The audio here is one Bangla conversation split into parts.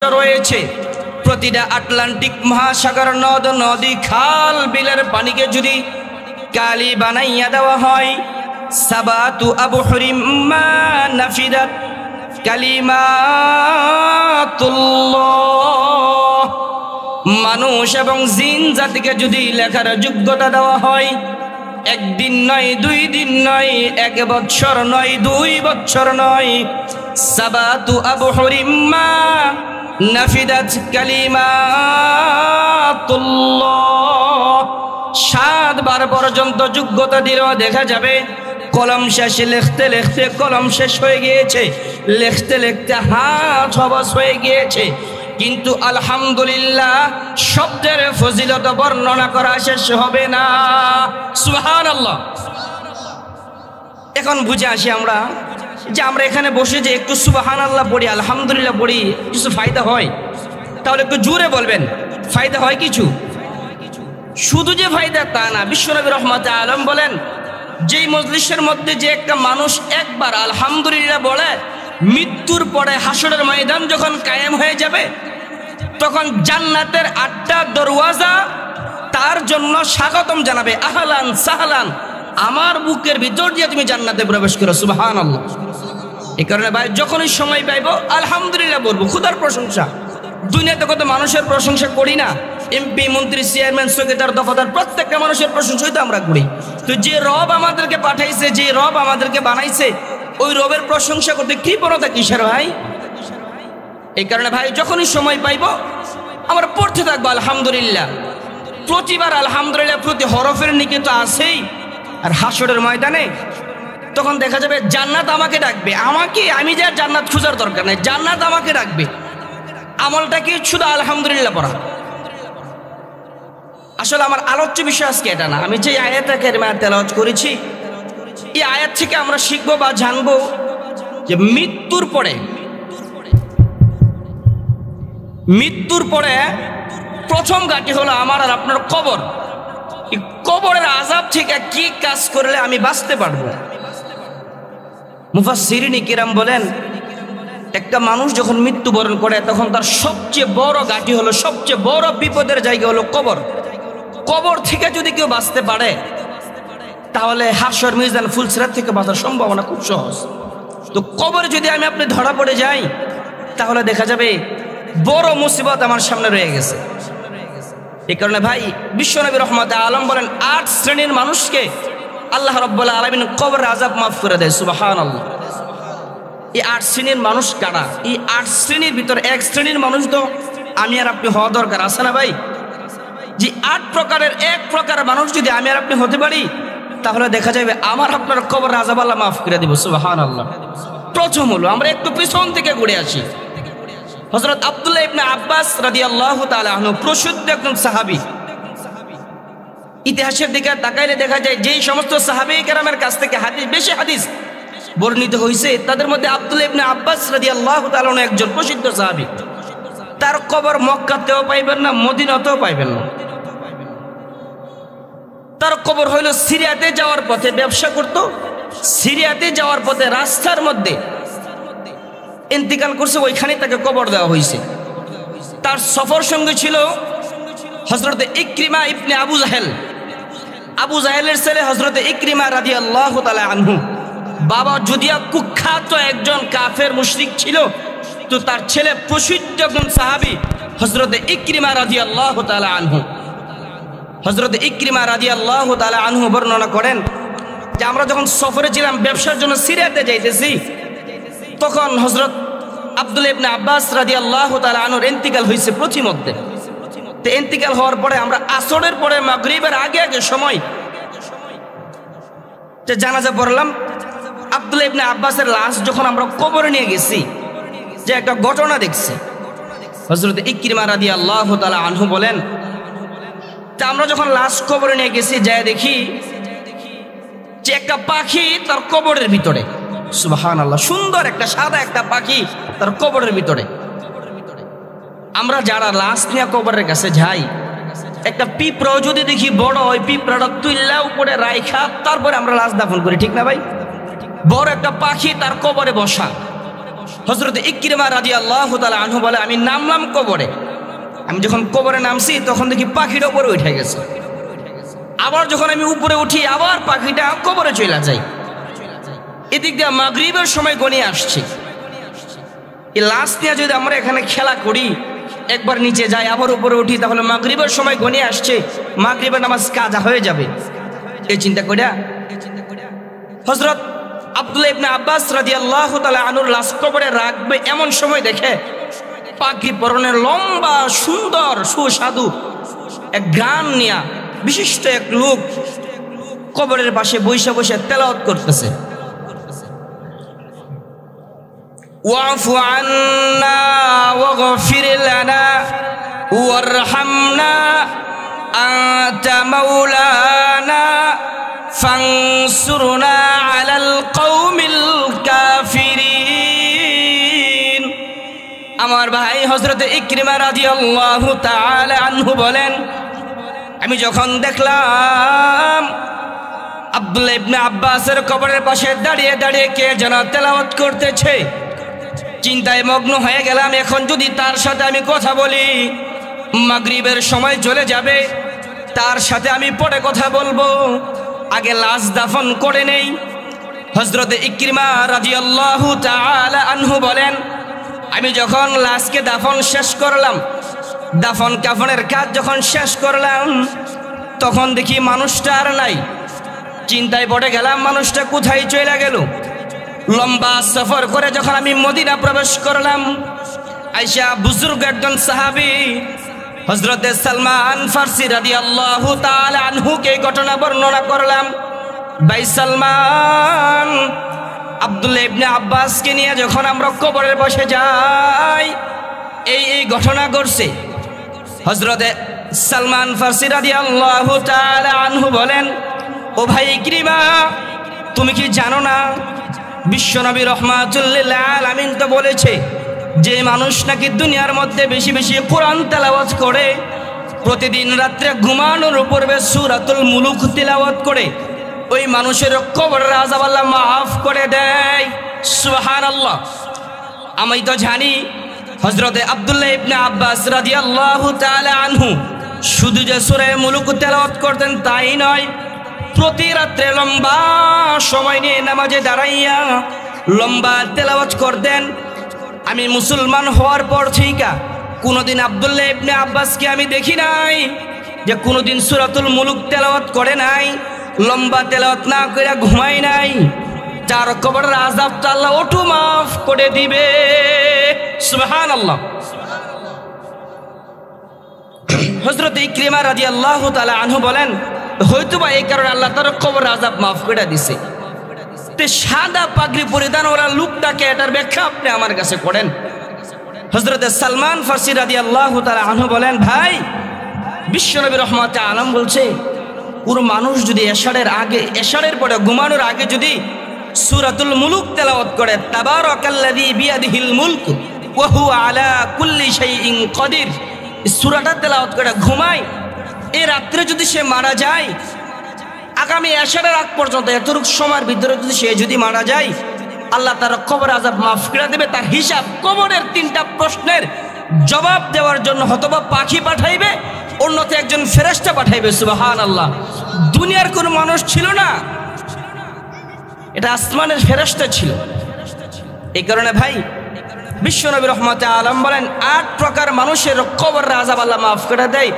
রয়েছে। প্রতিটা আটলান্টিক মহাসাগর, নদ নদী, খাল বিলের পানিকে যদি কালি বানাইয়া দেওয়া হয়, সাবাতু আবহুরিম মা নাফিদাত কালিমাতুল্লাহ। মানুষ এবং জিন জাতিকে যদি লেখার যোগ্যতা দেওয়া হয়, একদিন নয়, 2 দিন নয়, 1 বছর নয়, 2 বছর নয়, সাবাতু আবহুরিম মা নাফিদাত কালিমাতুল্লাহ। 7 বার পর্যন্ত যোগ্যতা দিলেও দেখা যাবে কলম শেষে লিখতে লিখতে কলম শেষ হয়ে গিয়েছে, লিখতে লিখতে হাত অবশ হয়ে গিয়েছে। কিন্তু আলহামদুলিল্লাহ শব্দের ফজিলত বর্ণনা করা শেষ হবে না। সুবহানাল্লাহ। এখন বুঝে আসি আমরা যে আমরা এখানে বসে যে একটু সুবহানাল্লাহ পড়ি, আলহামদুলিল্লাহ পড়ি, কিছু ফায়দা হয়? তাহলে একটু জোরে বলবেন, ফায়দা হয় কিছু? শুধু যে ফায়দা তা না। বিশ্বনবী রহমাতে আলম বলেন, যেই মজলিসের মধ্যে যে একটা মানুষ একবার আলহামদুলিল্লাহ বলে, মৃত্যুর পরে হাসরের ময়দান যখন কায়েম হয়ে যাবে, তখন জান্নাতের 8টা দরওয়াজা তার জন্য স্বাগতম জানাবে, আহলান সাহলান, আমার বুকের ভিতর দিয়ে তুমি জান্নাতে প্রবেশ করো। সুবহানাল্লাহ। এই কারণে ভাই যখনই সময় পাইব আলহামদুলিল্লাহ বলবো। খুদার প্রশংসা, দুনিয়াতে কত মানুষের প্রশংসা করি না? এমপি, মন্ত্রী, চেয়ারম্যান, সেক্রেটারি, দফাদার, প্রত্যেকটা মানুষের প্রশংসাই তো আমরা করি। তো যে রব আমাদেরকে পাঠাইছে, যে রব আমাদেরকে বানাইছে, ওই রবের প্রশংসা করতে কৃপণতা কিসের ভাই? এই কারণে ভাই যখনই সময় পাইব আমরা পড়তে থাকবো আলহামদুলিল্লাহ। প্রতিবার আলহামদুলিল্লাহ প্রতি হরফের নিকে তো আছেই। আর হাসরের ময়দানে তখন দেখা যাবে জান্নাত আমাকে ডাকবে, আমি যে জান্নাত খোঁজার দরকার নেই, জান্নাত আমাকে ডাকবে। আমলটা কি? শুধু আলহামদুলিল্লাহ পড়া। আসলে আমার আলোচ্য বিষয় আজকে এটা না। আমি যে আয়াত কারিমা তেলাওয়াত করেছি, এই আয়াত থেকে আমরা শিখবো বা জানবো যে মৃত্যুর পরে প্রথম ঘাঁটি হলো আমার আর আপনার কবর। এই কবরের আযাব থেকে কি কাজ করলে আমি বাঁচতে পারবো? মুফাসসিরিন কিরাম বলেন, একটা মানুষ যখন মৃত্যুবরণ করে তখন তার সবচেয়ে বড় ঘাঁটি হলো, সবচেয়ে বড় বিপদের জায়গা হলো কবর। কবর থেকে যদি কেউ বাঁচতে পারে তাহলে হাসর, মিজান, ফুলসিরাত থেকে বাঁচার সম্ভাবনা খুব সহজ। তো কবরে যদি আপনি ধরা পড়ে যাই তাহলে দেখা যাবে বড় মুসিবত আমার সামনে রয়ে গেছে। এই কারণে ভাই বিশ্বনবী রহমাতে আলম বলেন, 8 শ্রেণীর মানুষকে আল্লাহ রাব্বুল আলামিন কবরের আযাব মাফ করে দেয়। সুবহানাল্লাহ। এই 8 শ্রেণীর মানুষ কারা? এই 8 শ্রেণীর ভিতরে 1 শ্রেণীর মানুষ তো আমি আর আপনি হওয়া দরকার আছে না ভাই? যে 8 প্রকারের 1 প্রকার মানুষ যদি আমি আর আপনি হতে পারি তাহলে দেখা যাবে আমার আপনার কবরের আযাব আল্লাহ মাফ করে দেব। সুবহানাল্লাহ। প্রথম হলো, আমরা একটু পিছন থেকে ঘুরে আসি। হযরত আব্দুল্লাহ ইবনে আব্বাস রাদিয়াল্লাহু তাআলা আনহু প্রসিদ্ধ একজন সাহাবী। ইতিহাসের দিকে তাকাইলে দেখা যায় যেই সমস্ত সাহাবায়ে কেরামের কাছ থেকে বেশি হাদিস বর্ণিত হয়েছে তাদের মধ্যে আব্দুল্লাহ ইবনে আব্বাস রাদিয়াল্লাহু তাআলা আনহু একজন প্রসিদ্ধ সাহাবী। তার কবর মক্কাতেও পাইবেন না, মদিনাতেও পাইবেন না। তার কবর হইল সিরিয়াতে যাওয়ার পথে, ব্যবসা করত, সিরিয়াতে যাওয়ার পথে রাস্তার মধ্যে ইন্তিকাল করছে, ওইখানে তাকে কবর দেওয়া হয়েছে। তার সফর সঙ্গে ছিল হযরত ইকরিমা ইবনে আবু জাহেল। আবু জাহেলের ছেলে হযরত ইকরিমা রাদিয়াল্লাহু তাআলা আনহু। বাবা যদিও কুখ্যাত একজন কাফের মুশরিক ছিল, তো তার ছেলে প্রসিদ্ধ একজন সাহাবী হযরত ইকরিমা রাদিয়াল্লাহু তাআলা আনহু। হযরত ইকরিমা রাদিয়াল্লাহু তাআলা আনহু বর্ণনা করেন যে আমরা যখন সফরে ছিলাম, ব্যবসার জন্য সিরিয়াতে যাইতেছি, তখন হযরত আব্দুল্লাহ ইবনে আব্বাস রাদিয়াল্লাহু তাআলা আনহুর ইন্তিকাল হয়েছে প্রতিমধ্যে। তো ইন্তিকাল হওয়ার পরে আমরা আসরের পরে মাগরিবের আগে সময় জানাজা পড়লাম। আব্দুল্লাহ ইবনে আব্বাসের লাশ যখন আমরা কবরে নিয়ে গেছি, যে একটা ঘটনা দেখছি। হযরত ইকরিমা রাদিয়াল্লাহু তাআলা আনহু বলেন, তা আমরা যখন লাশ কবরে নিয়ে গেছি, যায় দেখি যে একটা পাখি তার কবরের ভিতরে। সুবহানাল্লাহ। সুন্দর একটা সাদা একটা পাখি তার কবরের ভিতরে। আমরা যারা লাশ নিয়ে কবরের কাছে যাই, একটা পিঁপড়াও যদি দেখি বড়, ওই পিঁপড়াটা তুইলা উপরে রাইখা তারপরে আমরা লাশ দাফন করি, ঠিক না ভাই? বড় একটা পাখি তার কবরে বসা। হযরত ইকরিমা রাদিয়াল্লাহু তাআলা আনহু বলে, আমি নামলাম কবরে। আমি যখন কবরে নামছি তখন দেখি পাখিটা উপরে উঠে গেছে। আবার যখন আমি উপরে উঠি আবার পাখিটা কবরে চলে যায়। এদিক দিয়ে মাগরিবের সময় গনিয়ে আসছে। এই লাশ নিয়ে যদি আমরা এখানে খেলা করি, একবার নিচে যাই আবার উপরে উঠি, তাহলে মাগরিবের সময় গনিয়ে আসছে, মাগরিবের নামাজ কাজা হয়ে যাবে। এই চিন্তা করিয়া হযরত আব্দুল্লাহ ইবনে আব্বাস রাদিয়াল্লাহু তাআলা আনহুর লাশ কবরে রাখবে এমন সময় দেখে পাখি পরনের লম্বা সুন্দর সুস্বাদু এক গান নিয়া বিশিষ্ট এক লোক কবরের পাশে বসে বসে তেলাওয়াত করতেছে। ওয়াফু আন্না ওয়াগফির লানা ওয়ারহামনা আনতা মাওলানা ফানসুরনা আলাল কওমিল কাফিরিন। আমার ভাই হযরত ইকরিমা রাদিয়াল্লাহু তাআলা আনহু বলেন, আমি যখন দেখলাম আব্দুল্লাহ ইবনে আব্বাসের কবরের পাশে দাঁড়িয়ে দাঁড়িয়ে কে যেন তেলাওয়াত করতেছে, চিন্তায় মগ্ন হয়ে গেলাম। এখন যদি তার সাথে আমি কথা বলি, মাগরিবের সময় চলে যাবে, তার সাথে আমি পরে কথা বলবো, আগে লাশ দাফন করে নেই। হযরত ইকরিমা রাদিয়াল্লাহু তাআলা আনহু বলেন, আমি যখন লাশকে দাফন শেষ করলাম, দাফন কাফনের কাজ যখন শেষ করলাম, তখন দেখি মানুষটা আর নাই। চিন্তায় পড়ে গেলাম মানুষটা কোথায় চলে গেল। লম্বা সফর করে যখন আমি মদিনা প্রবেশ করলাম, আয়েশা বুজুর্গ একজন সাহাবী হযরত সালমান ফারসি রাদিয়াল্লাহু তাআলা আনহুকে ঘটনা বর্ণনা করলাম। ভাই সালমান, আব্দুল্লাহ ইবনে আব্বাসকে নিয়ে যখন আমরা কবরের পাশে যাই, এই ঘটনা ঘটছে। হযরত সালমান ফারসি রাদিয়াল্লাহু তাআলা আনহু বলেন, ও ভাই ইকরিমা, তুমি কি জানো না বিশ্বনবী রাহমাতুল লিল আলামিন তো বলেছে যে মানুষ নাকি দুনিয়ার মধ্যে বেশি বেশি কোরআন তেলাওয়াত করে, প্রতিদিন রাত্রে ঘুমানোর পূর্বে সূরাতুল মুলুক তেলাওয়াত করে, ওই মানুষের কবরের আযাব আল্লাহ মাফ করে দেয়। সুবহানাল্লাহ। আমি তো জানি হযরত আব্দুল্লাহ ইবনে আব্বাস রাদিয়াল্লাহু তাআলা আনহু শুধু যে সূরা মুলুক তেলাওয়াত করতেন তাই নয়, প্রতি রাত্রে লম্বা সময় নিয়ে নামাজে দাঁড়াইয়া লম্বা তেলাওয়াত করতেন। আমি মুসলমান হওয়ার পর থেকে কোনোদিন আব্দুল্লাহ ইবনে আব্বাসকে আমি দেখি নাই যে কোনোদিন সূরাতুল মুলুক তেলাওয়াত করে নাই, লম্বা তেলাওয়াত না করে ঘুমাই নাই। যার কবরের আযাবটা আল্লাহ ওটু মাফ করে দিবে। সুবহানাল্লাহ। হযরত ইকরিমা রাদিয়াল্লাহু তাআলা আনহু বলেন, হয়তোবা এই কারণে আল্লাহ তার কবরের আযাব মাফ করে দিছে। তে সাদা পাগড়ি পরিধান ওরা লোকটাকে, এটার ব্যাখ্যা আপনি আমার কাছে করেন। হযরত সালমান ফারসি রাদিয়াল্লাহু তাআলা আনহু বলেন, ভাই বিশ্বনবী রাহমাতুল আলাম বলছে, পুরো মানুষ যদি এশারের পরে ঘুমানোর আগে যদি সূরাতুল মুলুক তেলাওয়াত করে, তাবারাকাল্লাযী বিয়াদিহিল মুলক ওয়া হুয়া আলা কুল্লি শাইইন কাদির, সূরাটা তেলাওয়াত করে ঘুমায়, এই রাত্রে যদি সে মারা যায়, আগামী এশারের আগ পর্যন্ত এতটুক সময়ের ভিতরে যদি সে যদি মারা যায়, আল্লাহ তার কবর আযাব মাফ করে দেবে। তার হিসাব কবরের 3টা প্রশ্নের জবাব দেওয়ার জন্য হতবা পাখি পাঠাইবে, অন্যতে একজন ফেরেশতা পাঠাইবে। সুবহানাল্লাহ। দুনিয়ার কোনো মানুষ ছিল না, এটা আসমানের ফেরেশতা ছিল। এই কারণে ভাই বিশ্বনবী রাহমাতুল আলাম বলেন, 8 প্রকার মানুষের কবরের আযাব আল্লাহ মাফ করে দেয়।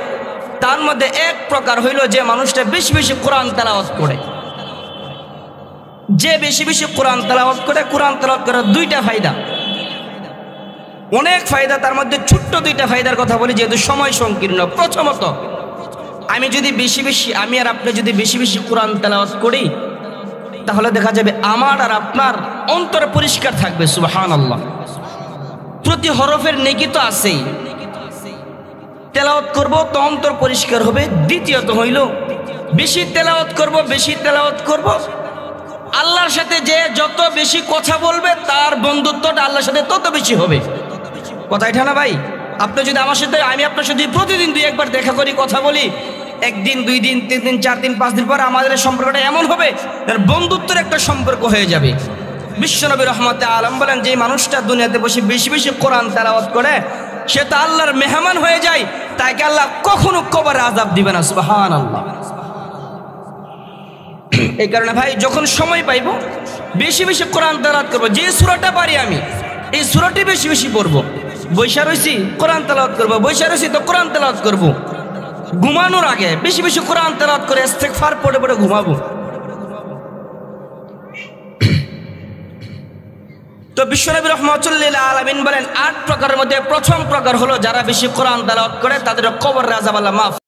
তার মধ্যে এক প্রকার হইল যে মানুষটা বেশি বেশি কোরআন তেলাওয়াত করে। যে বেশি বেশি কোরআন তেলাওয়াত করে, কোরআন তেলাওয়াত করার 2টা ফায়দা, অনেক ফায়দা, তার মধ্যে ছোট্ট 2টা ফায়দার কথা বলি যেহেতু সময় সংকীর্ণ। প্রথমত, আমি আর আপনি যদি বেশি বেশি কোরআন তেলাওয়াত করি, তাহলে দেখা যাবে আমার আর আপনার অন্তর পরিষ্কার থাকবে। সুবহানাল্লাহ। প্রতি হরফের নেকি তো আছেই, তেলাওয়াত করব তো অন্তর পরিষ্কার হবে। দ্বিতীয়ত হইল বেশি তেলাওয়াত করব, আল্লাহর সাথে যে যত বেশি কথা বলবে তার বন্ধুত্বটা আল্লাহর সাথে তত বেশি হবে। কথা এটা না ভাই? আপনি যদি আমার সাথে, আমি আপনার সাথে প্রতিদিন 2-1 বার দেখা করি, কথা বলি, 1 দিন 2 দিন 3 দিন 4 দিন 5 দিন পর আমাদের সম্পর্কটা এমন হবে বন্ধুত্বের একটা সম্পর্ক হয়ে যাবে। বিশ্বনবী রহমতে আলম বলেন, যে মানুষটা দুনিয়াতে বসে বেশি বেশি কোরআন তেলাওয়াত করে সে তো আল্লাহর মেহমান হয়ে যায়, তাকে আল্লাহ কখনো কবরে আযাব দিবে না। সুবহানাল্লাহ। এই কারণে ভাই যখন সময় পাইব বেশি বেশি কোরআন তেলাওয়াত করব। যে সূরাটা পারি আমি এই সূরাটি বেশি বেশি পড়ব। বৈশা রইছি কোরআন তেলাওয়াত করব, বৈশা রইছি তো কোরআন তেলাওয়াত করব। ঘুমানোর আগে বেশি বেশি কোরআন তেলাওয়াত করে ইস্তেগফার পড়ে পড়ে ঘুমাবো। তো বিশ্বনবী রাহমাতুল্লিল আলামিন বলেন 8 প্রকারের মধ্যে প্রথম প্রকার হলো যারা বেশি কোরআন তেলাওয়াত করে তাদের কবরের আযাব আল্লাহ মাফ